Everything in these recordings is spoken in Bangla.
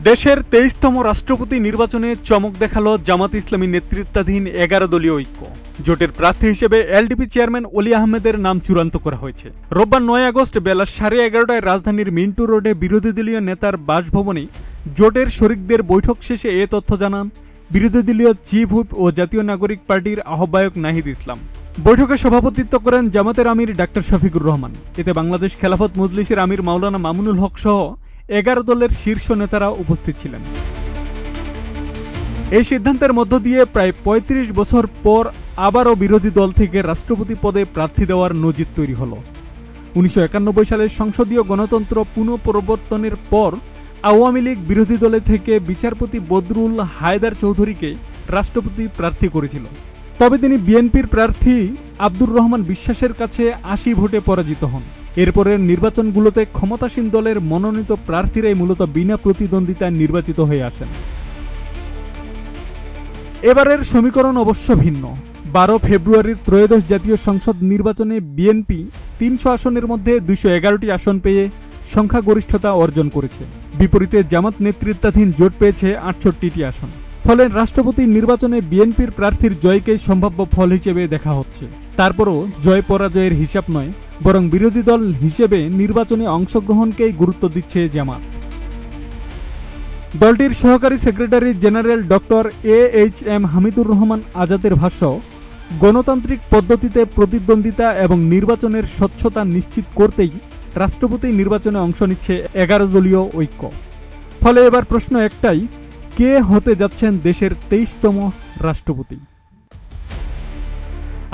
দেশের ২৩তম রাষ্ট্রপতি নির্বাচনে চমক দেখালো জামাত ইসলামী নেতৃত্বাধীন ১১ দলীয় ঐক্য। জোটের প্রার্থী হিসেবে এলডিপি চেয়ারম্যান অলি আহমেদের নাম চূড়ান্ত করা হয়েছে। রোববার ৯ আগস্ট বেলা 11:30টায় রাজধানীর মিন্টু রোডে বিরোধী দলীয় নেতার বাসভবনে জোটের শরিকদের বৈঠক শেষে এ তথ্য জানান বিরোধী দলীয় চিফ হুইপ ও জাতীয় নাগরিক পার্টির আহ্বায়ক নাহিদ ইসলাম। বৈঠকে সভাপতিত্ব করেন জামাতের আমির ডাক্তার শফিকুর রহমান। এতে বাংলাদেশ খেলাফত মজলিসের আমির মাওলানা মামুনুল হক সহ ১১ দলের শীর্ষ নেতারা উপস্থিত ছিলেন। এই সিদ্ধান্তের মধ্য দিয়ে প্রায় ৩৫ বছর পর আবারও বিরোধী দল থেকে রাষ্ট্রপতি পদে প্রার্থী দেওয়ার নজির তৈরি হল। ১৯৯১ সালের সংসদীয় গণতন্ত্র পুনঃপ্রবর্তনের পর আওয়ামী লীগ বিরোধী দলে থেকে বিচারপতি বদরুল হায়দার চৌধুরীকে রাষ্ট্রপতি প্রার্থী করেছিল। তবে তিনি বিএনপির প্রার্থী আব্দুর রহমান বিশ্বাসের কাছে ৮০ ভোটে পরাজিত হন। এরপরের নির্বাচনগুলোতে ক্ষমতাসীন দলের মনোনীত প্রার্থীরাই মূলত বিনা প্রতিদ্বন্দ্বিতায় নির্বাচিত হয়ে আসেন। এবারের সমীকরণ অবশ্য ভিন্ন। ১২ ফেব্রুয়ারির ত্রয়োদশ জাতীয় সংসদ নির্বাচনে বিএনপি ৩০০ আসনের মধ্যে ২১১টি আসন পেয়ে সংখ্যাগরিষ্ঠতা অর্জন করেছে। বিপরীতে জামাত নেতৃত্বাধীন জোট পেয়েছে ৬৮টি আসন। ফলে রাষ্ট্রপতি নির্বাচনে বিএনপির প্রার্থীর জয়কেই সম্ভাব্য ফল হিসেবে দেখা হচ্ছে। তারপরও জয় পরাজয়ের হিসাব নয়, বরং বিরোধী দল হিসেবে নির্বাচনে অংশগ্রহণকেই গুরুত্ব দিচ্ছে জামাত। দলটির সহকারী secretary general doctor AHM Hamidur Rahman আজাদের ভাষ্য, গণতান্ত্রিক পদ্ধতিতে প্রতিদ্বন্দ্বিতা এবং নির্বাচনের স্বচ্ছতা নিশ্চিত করতেই রাষ্ট্রপতি নির্বাচনে অংশ নিচ্ছে ১১ দলীয় ঐক্য। ফলে এবার প্রশ্ন একটাই, কে হতে যাচ্ছেন দেশের ২৩তম রাষ্ট্রপতি?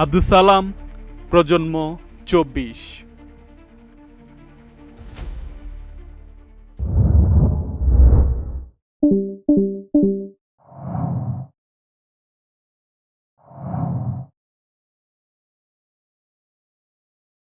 আব্দুস সালাম, প্রজন্ম ২৪।